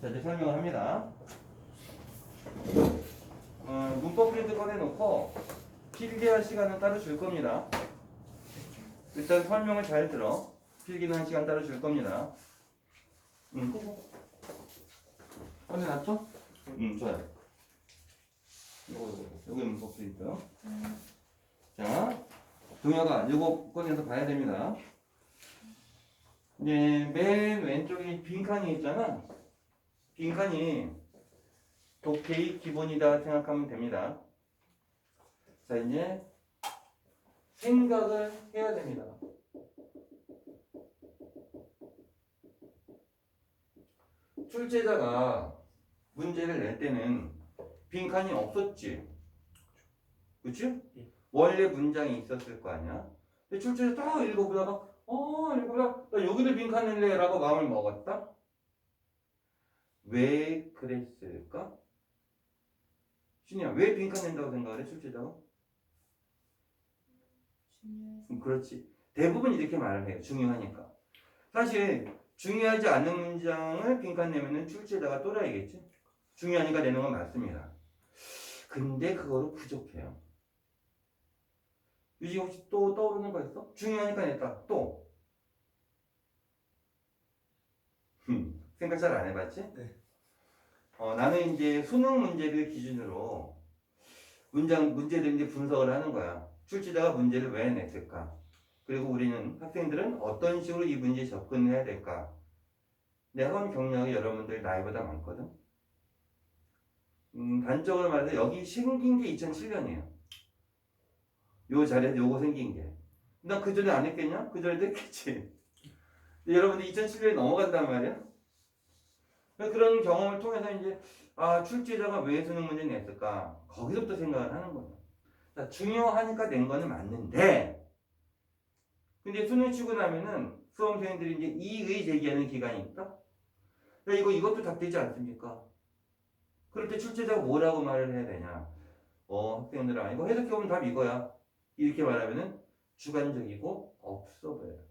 자, 이제 설명을 합니다. 문법 프린트 꺼내놓고 필기할 시간은 따로 줄 겁니다. 일단 설명을 잘 들어. 필기는 한 시간 따로 줄 겁니다. 꺼내놨죠? 좋아요. 요거 문법 프린트. 자, 동혁아, 요거 꺼내서 봐야 됩니다. 이제 맨 왼쪽에 빈칸이 있잖아. 빈칸이 독해의 기본이다 생각하면 됩니다. 자, 이제 생각을 해야 됩니다. 출제자가 문제를 낼 때는 빈칸이 없었지. 그치? 원래 문장이 있었을 거 아니야. 근데 출제자 딱 읽어보다가 읽어보다가 나 여기도 빈칸 낼래 라고 마음을 먹었다. 왜 그랬을까? 신이야, 왜 빈칸 낸다고 생각을 해, 출제자가? 그렇지. 대부분 이렇게 말을 해요. 중요하니까. 사실 중요하지 않는 문장을 빈칸 내면은 출제자가 또라이겠지. 중요하니까 내는 건 맞습니다. 근데 그거로 부족해요. 유지 혹시 또 떠오르는 거 있어? 중요하니까 냈다. 또? 생각 잘 안 해봤지? 네. 나는 이제 수능 문제를 기준으로 문제를 이제 분석을 하는 거야. 출제자가 문제를 왜 냈을까? 그리고 우리는 학생들은 어떤 식으로 이 문제에 접근을 해야 될까? 내 학원 경력이 여러분들 나이보다 많거든. 단적으로 말해서 여기 생긴 게 2007년이에요. 요 자리에서 요거 생긴 게. 난 그 전에 안 했겠냐? 그 전에도 했겠지. 근데 여러분들 2007년에 넘어간단 말이야. 그런 경험을 통해서 이제 출제자가 왜 수능 문제 냈을까? 거기서부터 생각을 하는 거예요. 자, 중요하니까 낸 거는 맞는데 근데 수능 치고 나면은 수험생들이 이제 이의 제기하는 기간이 있다? 이것도 답되지 않습니까? 그럴 때 출제자가 뭐라고 말을 해야 되냐? 학생들아, 이거 해석해보면 답 이거야. 이렇게 말하면은 주관적이고 없어 보여요.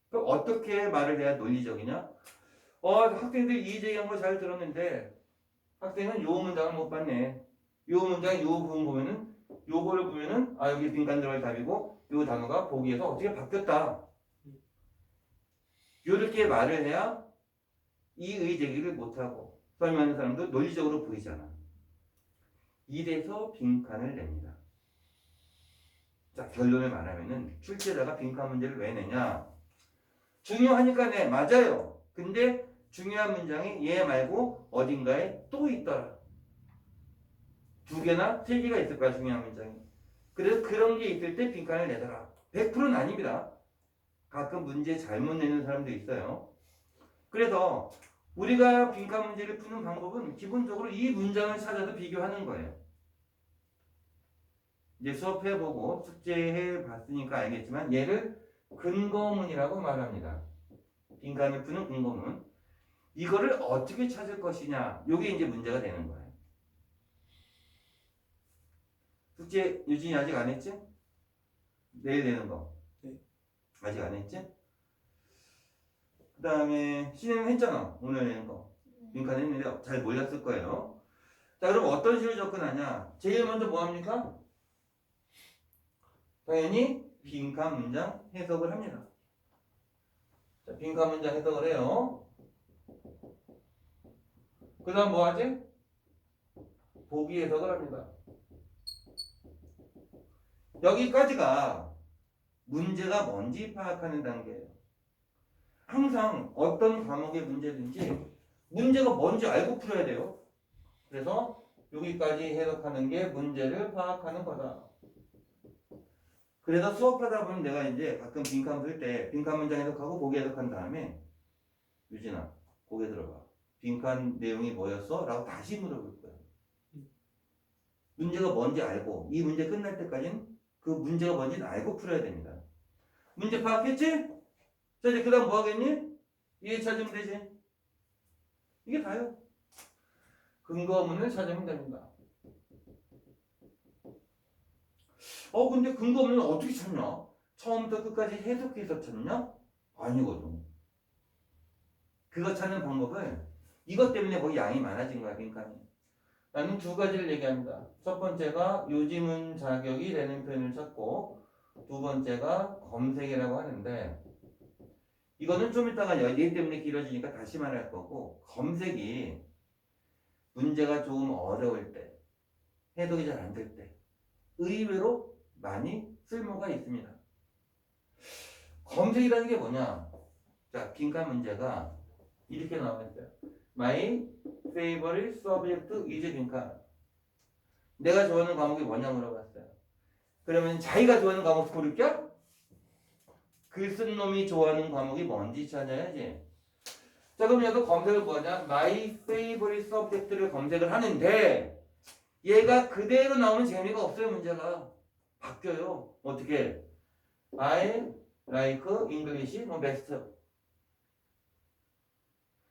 그럼 어떻게 말을 해야 논리적이냐? 학생들이 이의 제기한 거 잘 들었는데 학생은 요 문장을 못 봤네. 요 문장 요 부분 보면은 요거를 보면은 여기 빈칸 들어갈 답이고 요 단어가 보기에서 어떻게 바뀌었다. 요렇게 말을 해야 이의 제기를 못하고 설명하는 사람도 논리적으로 보이잖아. 이래서 빈칸을 냅니다. 자, 결론을 말하면은 출제자가 빈칸 문제를 왜 내냐? 중요하니까 내 맞아요. 근데 중요한 문장이 얘 말고 어딘가에 또 있더라. 2개나 3개가 있을 거야, 중요한 문장이. 그래서 그런 게 있을 때 빈칸을 내더라. 100%는 아닙니다. 가끔 문제 잘못 내는 사람도 있어요. 그래서 우리가 빈칸 문제를 푸는 방법은 기본적으로 이 문장을 찾아서 비교하는 거예요. 이제 수업해보고 숙제해봤으니까 알겠지만 얘를 근거문이라고 말합니다. 빈칸을 푸는 근거문. 이거를 어떻게 찾을 것이냐, 이게 이제 문제가 되는 거예요. 숙제 유진이 아직 안 했지? 내일 내는 거. 네. 아직 안 했지? 그 다음에 신혜는 했잖아. 오늘 내는 거. 빈칸 했는데 잘 몰랐을 거예요. 자, 그럼 어떤 식으로 접근하냐? 제일 먼저 뭐 합니까? 당연히 빈칸 문장 해석을 합니다. 자, 빈칸 문장 해석을 해요. 그 다음 뭐 하지? 보기 해석을 합니다. 여기까지가 문제가 뭔지 파악하는 단계예요. 항상 어떤 과목의 문제든지 문제가 뭔지 알고 풀어야 돼요. 그래서 여기까지 해석하는 게 문제를 파악하는 거다. 그래서 수업하다 보면 내가 이제 가끔 빈칸 풀 때 빈칸 문장 해석하고 보기 해석한 다음에 유진아, 고개 들어봐. 빈칸 내용이 뭐였어? 라고 다시 물어볼 거야. 문제가 뭔지 알고 이 문제 끝날 때까지는 그 문제가 뭔지는 알고 풀어야 됩니다. 문제 파악했지? 자, 이제 그 다음 뭐 하겠니? 이해 찾으면 되지. 이게 다요. 근거문을 찾으면 됩니다. 근데 근거문을 어떻게 찾냐? 처음부터 끝까지 해석해서 찾냐? 아니거든. 그거 찾는 방법을 이것 때문에 거의 양이 많아진 거야 빈칸이. 나는 두 가지를 얘기합니다. 첫 번째가 요즘은 자격이 되는 표현을 찾고 두 번째가 검색이라고 하는데 이거는 좀 이따가 얘기 때문에 길어지니까 다시 말할 거고 검색이 문제가 조금 어려울 때 해석이 잘 안 될 때 의외로 많이 쓸모가 있습니다. 검색이라는 게 뭐냐? 자, 빈칸 문제가 이렇게 나와있어요. My favorite subject is 빈칸. 내가 좋아하는 과목이 뭐냐 물어봤어요. 그러면 자기가 좋아하는 과목 고를 게 글 쓴 놈이 좋아하는 과목이 뭔지 찾아야지. 자, 그럼 여기서 검색을 뭐냐? My favorite subject를 검색을 하는데 얘가 그대로 나오면 재미가 없어요. 문제가 바뀌어요. 어떻게? I like English, 뭐 best.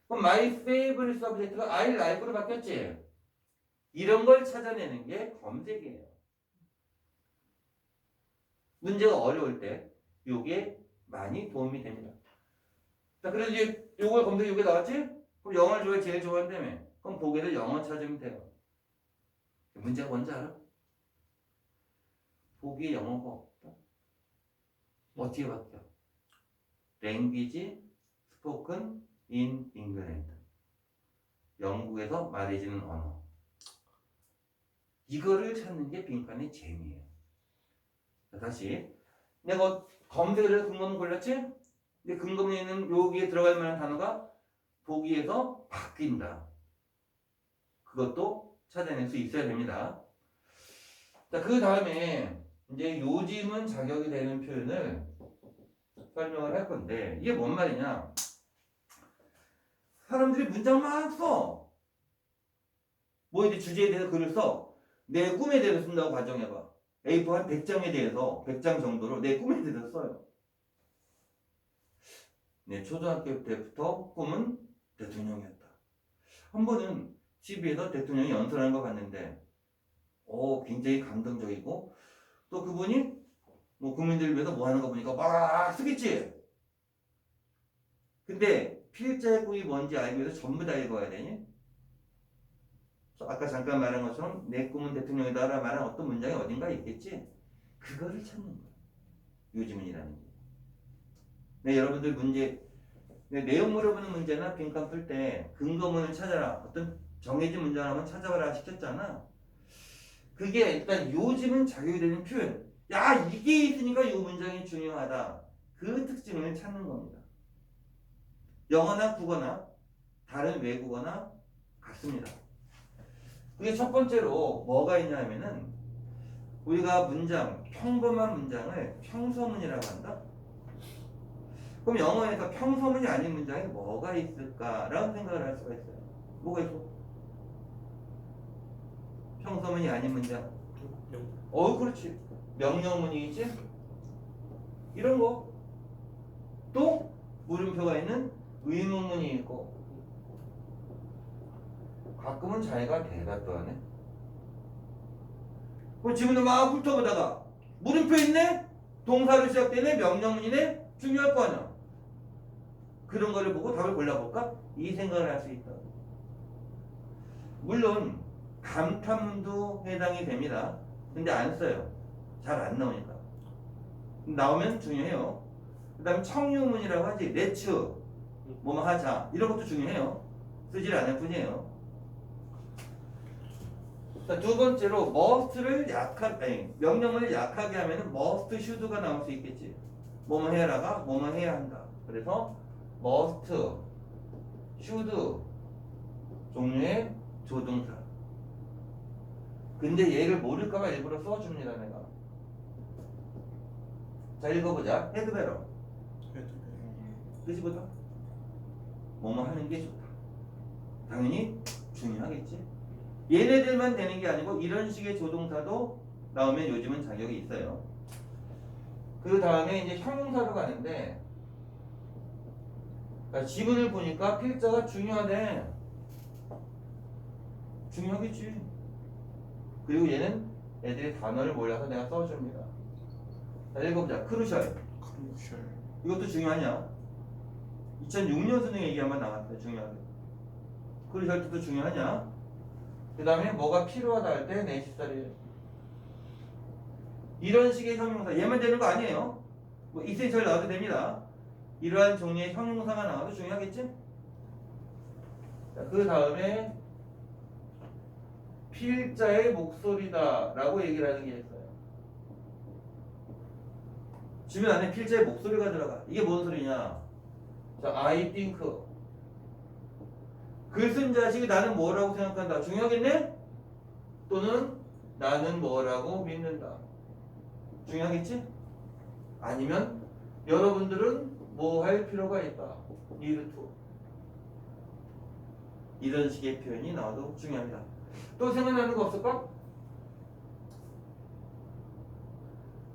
그럼 my favorite subject가 I like로 바뀌었지? 이런 걸 찾아내는 게 검색이에요. 문제가 어려울 때 이게 많이 도움이 됩니다. 자, 그래서 이제 요걸 검색 요게 나왔지? 그럼 영어를 제일 좋아한다며. 그럼 보기에서 영어 찾으면 돼요. 문제가 뭔지 알아? 보기에 영어가 없다. 어떻게 바뀌어? Language spoken in England. 영국에서 말해지는 언어. 이거를 찾는 게 빈칸의 재미예요. 자, 다시. 내가 검색을 근거문 골랐지? 근데 근거문에는 여기에 들어갈 만한 단어가 보기에서 바뀐다. 그것도 찾아낼 수 있어야 됩니다. 자, 그 다음에 이제 요즘은 자격이 되는 표현을 설명을 할 건데 이게 뭔 말이냐? 사람들이 문장 막 써. 뭐 이제 주제에 대해서 글을 써. 내 꿈에 대해서 쓴다고 가정해봐. A4 한 100장에 대해서 100장 정도로 내 꿈에 대해서 써요. 내 초등학교 때부터 꿈은 대통령이었다. 한 번은 TV에서 대통령이 연설하는 거 봤는데 굉장히 감동적이고 또 그분이 뭐 국민들을 위해서 뭐 하는 거 보니까 막 쓰겠지. 근데 필자의 꿈이 뭔지 알기 위해서 전부 다 읽어야 되니? 아까 잠깐 말한 것처럼 내 꿈은 대통령이다라 말한 어떤 문장이 어딘가 있겠지? 그거를 찾는 거야. 요즘은이라는 게. 네, 여러분들 문제 내용 물어보는 문제나 빈칸 풀 때 근거문을 찾아라. 어떤 정해진 문장 한번 찾아봐라 시켰잖아. 그게 일단 요즘은 자격이 되는 표현. 야, 이게 있으니까 이 문장이 중요하다. 그 특징을 찾는 겁니다. 영어나 국어나 다른 외국어나 같습니다. 그게 첫 번째로 뭐가 있냐 하면은 우리가 문장, 평범한 문장을 평서문이라고 한다. 그럼 영어에서 평서문이 아닌 문장이 뭐가 있을까라는 생각을 할 수가 있어요. 뭐가 있어? 평서문이 아닌 문장. 그렇지. 명령문이지. 이런 거. 또 물음표가 있는 의문문이 있고. 가끔은 자기가 대답도 하네. 그럼 지금도 막 훑어보다가 물음표 있네? 동사로 시작되네? 명령문이네? 중요할 거 아니야. 그런 거를 보고 답을 골라볼까? 이 생각을 할 수 있다. 물론 감탄문도 해당이 됩니다. 근데 안 써요. 잘 안 나오니까. 나오면 중요해요. 그 다음 청유문이라고 하지. 레츠, 뭐뭐 하자. 이런 것도 중요해요. 쓰질 않을 뿐이에요. 자, 두 번째로 must를 명령을 약하게 하면은 must, should가 나올 수 있겠지. 뭐뭐 해라가 뭐뭐 해야 한다. 그래서 must, should 종류의 조동사. 근데 얘를 모를까봐 일부러 써줍니다, 내가. 자, 읽어보자. 헤드베러. 뜻이 보자. 뭐뭐 하는 게 좋다. 당연히 중요하겠지. 얘네들만 되는 게 아니고 이런 식의 조동사도 나오면 요즘은 자격이 있어요. 그 다음에 이제 형용사로 가는데 지문을 보니까 필자가 중요하대. 중요하겠지. 그리고 얘는 애들이 단어를 몰라서 내가 써줍니다. 자, 읽어보자. 크루셜. 이것도 중요하냐? 2006년 수능 얘기 한번 나왔어요. 중요하게. 그럴 때도 중요하냐? 그 다음에 뭐가 필요하다 할 때 necessary예요. 이런 식의 형용사 얘만 되는 거 아니에요. 뭐 essential 나와도 됩니다. 이러한 종류의 형용사가 나와도 중요하겠지? 자, 그 다음에 필자의 목소리다 라고 얘기를 하는 게 있어요. 지문 안에 필자의 목소리가 들어가. 이게 뭔 소리냐? 자, I think. 글 쓴 자식이 나는 뭐라고 생각한다. 중요하겠네? 또는 나는 뭐라고 믿는다. 중요하겠지? 아니면 여러분들은 뭐 할 필요가 있다. need to. 이런 식의 표현이 나와도 중요합니다. 또 생각나는 거 없을까?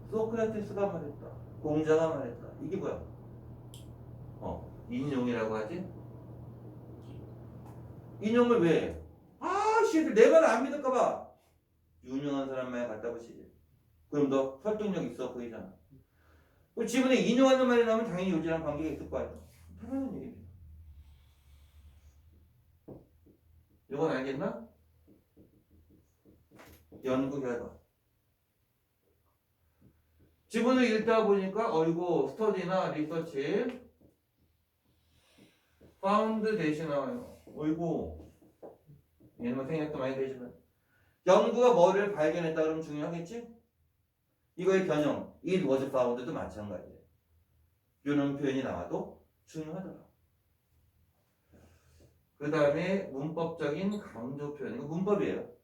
소크라테스가 말했다. 공자가 말했다. 이게 뭐야? 인용이라고 하지? 인용을 왜 해? 아, 씨들 내 말 안 믿을까봐. 유명한 사람 말 갖다 붙이지. 그럼 너 설득력 있어 보이잖아. 그 지문에 인용하는 말이 나오면 당연히 요지랑 관계가 있을 거 아니야. 당연한 얘기지. 이건 알겠나? 연구 결과. 지문을 읽다 보니까 어이구 스터디나 리서치 파운드 대시 나와요. 어이구 얘는 뭐 생각도 많이 되지만 연구가 뭐를 발견했다 그러면 중요하겠지? 이거의 변형 it was found도 마찬가지예요. 이런 표현이 나와도 중요하더라. 그 다음에 문법적인 강조 표현. 이거 문법이에요.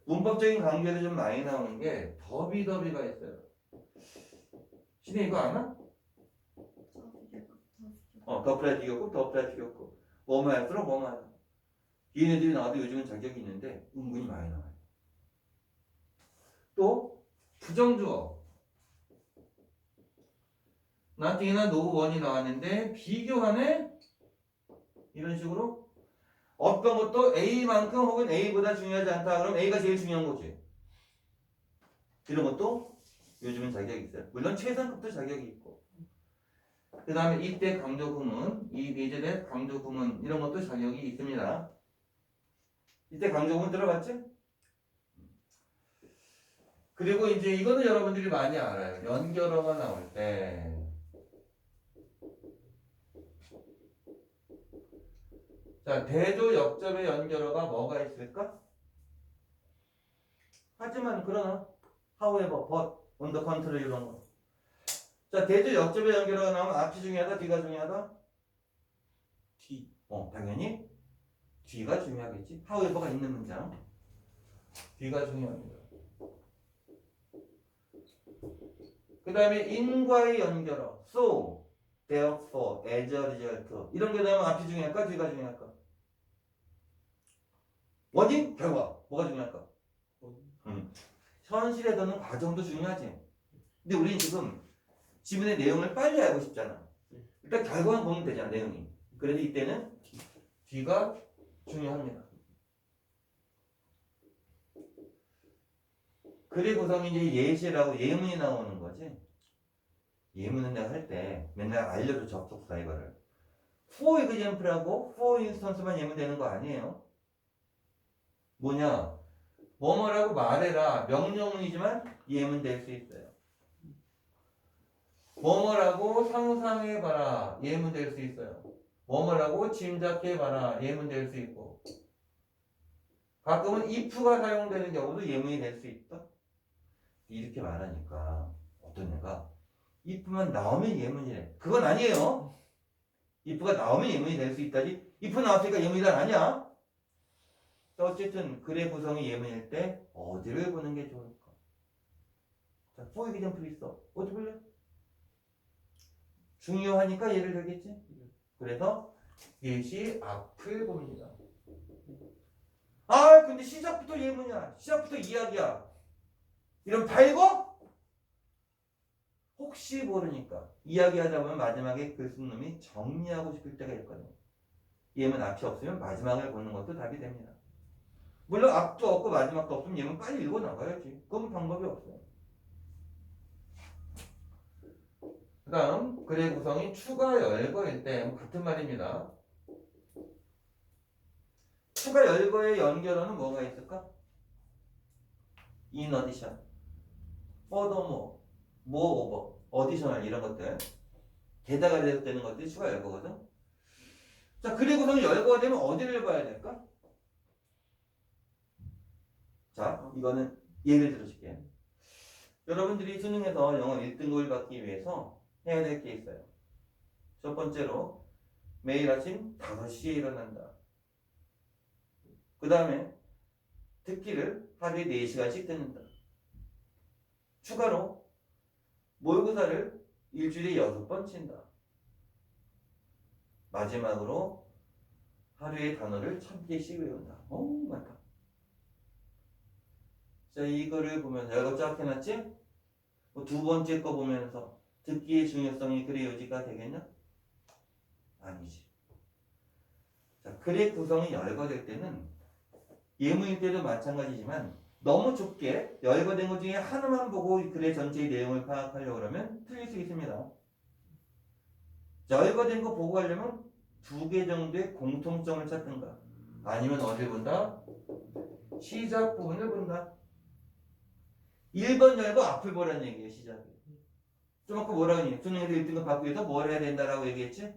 문법적인 강조에서 좀 많이 나오는 게 더비더비가 있어요. 신혜 이거 아나? 더프라이 비교급, 더프라이 비교급. 뭐뭐 할수록 뭐뭐 하다. 얘네들이 나와도 요즘은 자격이 있는데 은근히 많이 나와요. 또 부정주어. nothing이나 no one이 나왔는데 비교하네? 이런 식으로 어떤 것도 A만큼 혹은 A보다 중요하지 않다. 그럼 A가 제일 중요한 거지. 이런 것도 요즘은 자격이 있어요. 물론 최상급도 자격이 있고. 그 다음에 이때 강조 구문, 이 예전에 강조 구문 이런 것도 자격이 있습니다. 이때 강조 구문 들어봤지? 그리고 이제 이거는 여러분들이 많이 알아요. 연결어가 나올 때 자, 대조 역접의 연결어가 뭐가 있을까? 하지만 그러나 however, but, on the contrary 이런 거. 자, 대조 역접의 연결어가 나오면 앞이 중요하다, 뒤가 중요하다? 뒤. 당연히 뒤가 중요하겠지. however가 있는 문장. 뒤가 중요합니다. 그 다음에 in과의 연결어. so, therefore, as a result. 이런 게 나오면 앞이 중요할까, 뒤가 중요할까? 원인, 결과. 뭐가 중요할까? 현실에서는 과정도 중요하지. 근데 우리는 지금 지문의 내용을 빨리 알고 싶잖아. 일단 결과만 보면 되잖아, 내용이. 그래서 이때는 뒤가 중요합니다. 그리고서 이제 예시라고 예문이 나오는 거지. 예문은 내가 할 때 맨날 알려줘, 접속사 이거를. for example하고 for instance만 예문 되는 거 아니에요. 뭐냐? 뭐뭐라고 말해라. 명령문이지만 예문 될 수 있어요. 뭐뭐라고 상상해봐라. 예문 될 수 있어요. 뭐뭐라고 짐작해봐라. 예문 될 수 있고. 가끔은 if가 사용되는 경우도 예문이 될 수 있다. 이렇게 말하니까 어떤 애가 if만 나오면 예문이래. 그건 아니에요. if가 나오면 예문이 될 수 있다지. if 나왔으니까 예문이란 아니야. 어쨌든 글의 구성이 예문일 때 어디를 보는 게 좋을까? 자, for example 있어. 어디 볼래? 중요하니까 예를 들겠지? 그래서 예시 앞을 봅니다. 아, 근데 시작부터 예문이야. 시작부터 이야기야. 이러면 다 읽어? 혹시 모르니까 이야기하다 보면 마지막에 글 쓴 놈이 정리하고 싶을 때가 있거든요. 예문 앞이 없으면 마지막을 보는 것도 답이 됩니다. 물론 앞도 없고 마지막도 없으면 얘는 빨리 읽어 나가야지. 그건 방법이 없어요. 그 다음 글의 구성이 추가 열거일 때 같은 말입니다. 추가 열거의 연결어는 뭐가 있을까? in addition, furthermore, moreover, additional 이런 것들 게다가 되는 것들이 추가 열거거든. 자, 글의 구성이 열거가 되면 어디를 봐야 될까? 자, 이거는 예를 들어줄게요. 여러분들이 수능에서 영어 1등급을 받기 위해서 해야 될 게 있어요. 첫 번째로 매일 아침 5시에 일어난다. 그 다음에 듣기를 하루에 4시간씩 듣는다. 추가로 모의고사를 일주일에 6번 친다. 마지막으로 하루에 단어를 1000개씩 외운다. 어우, 많다. 자, 이거를 보면서 이거 쫙 해놨지? 뭐 두 번째 거 보면서 듣기의 중요성이 글의 요지가 되겠냐? 아니지. 자, 글의 구성이 열거될 때는 예문일 때도 마찬가지지만 너무 좁게 열거된 것 중에 하나만 보고 글의 전체의 내용을 파악하려고 그러면 틀릴 수 있습니다. 자, 열거된 거 보고 하려면 2개 정도의 공통점을 찾든가 아니면 어딜 본다? 시작 부분을 본다. 1번 열고 앞을 보라는 얘기예요. 시작이. 좀 아까 뭐라고 했니? 수능에서 1등급 받기 위해서 뭘 해야 된다라고 얘기했지?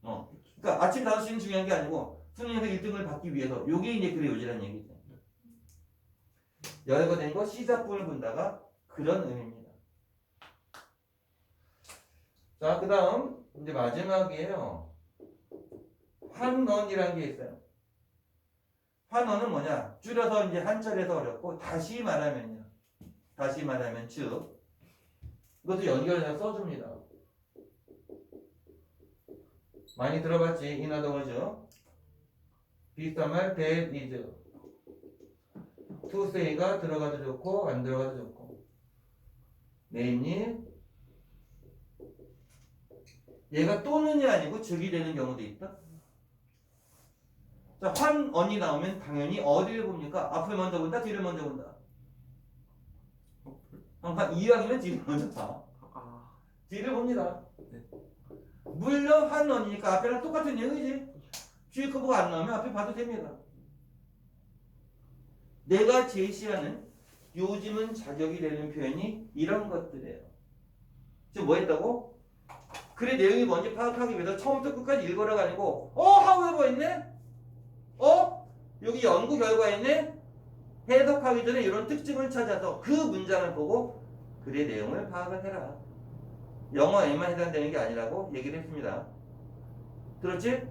그러니까 아침 5시는 중요한 게 아니고 수능에서 1등을 받기 위해서 요게 이제 글의 요지라는 얘기죠. 열거된 거 시작 부분을 본다가 그런 의미입니다. 자, 그 다음 이제 마지막이에요. 환언이라는 게 있어요. 환언은 뭐냐? 줄여서 이제 한자리에서 어렵고 다시 말하면요. 다시 말하면 즉 이것도 연결해서 써줍니다. 많이 들어봤지? in other words. 비슷한 말 that is. to say가 들어가도 좋고 안 들어가도 좋고. namely 얘가 또는이 아니고 즉이 되는 경우도 있다. 자, 환언이 나오면 당연히 어디를 봅니까? 앞을 먼저 본다? 뒤를 먼저 본다? 항상 이왕이면 뒤를 먼저 봐. 뒤를 봅니다. 물론 환언이니까 앞이랑 똑같은 얘기지. 뒤에 거 보고 안 나오면 앞에 봐도 됩니다. 내가 제시하는 요즘은 자격이 되는 표현이 이런 것들이에요. 지금 뭐 했다고? 글의 내용이 뭔지 파악하기 위해서 처음부터 끝까지 읽어라가 아니고 하우에버 있네? 여기 연구 결과 있네? 해석하기 전에 이런 특징을 찾아서 그 문장을 보고 글의 내용을 파악을 해라. 영어에만 해당되는 게 아니라고 얘기를 했습니다. 들었지?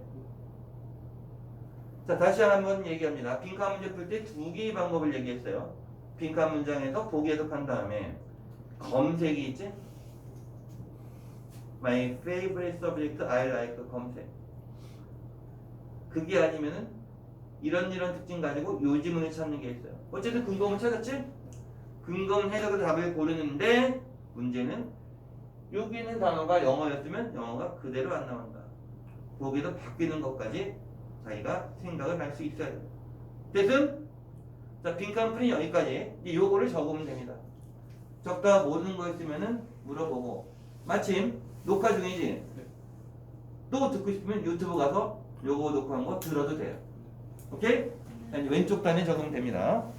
자, 다시 한번 얘기합니다. 빈칸 문제 풀 때 2개의 방법을 얘기했어요. 빈칸 문장에서 보기 해석한 다음에 검색이 있지? My favorite subject I like 검색. 그게 아니면은 이런 특징 가지고 요지문을 찾는 게 있어요. 어쨌든 근거문 찾았지? 근거문 해석을 답을 고르는데 문제는 여기 있는 단어가 영어였으면 영어가 그대로 안 나온다. 보기도 바뀌는 것까지 자기가 생각을 할 수 있어요. 됐음? 자, 빈칸 풀이 여기까지. 이제 요거를 적으면 됩니다. 적다 모르는 거 있으면은 물어보고. 마침 녹화 중이지? 또 듣고 싶으면 유튜브 가서 요거 녹화한 거 들어도 돼요. 오케이? 자, 이제 왼쪽 단에 적으면 됩니다.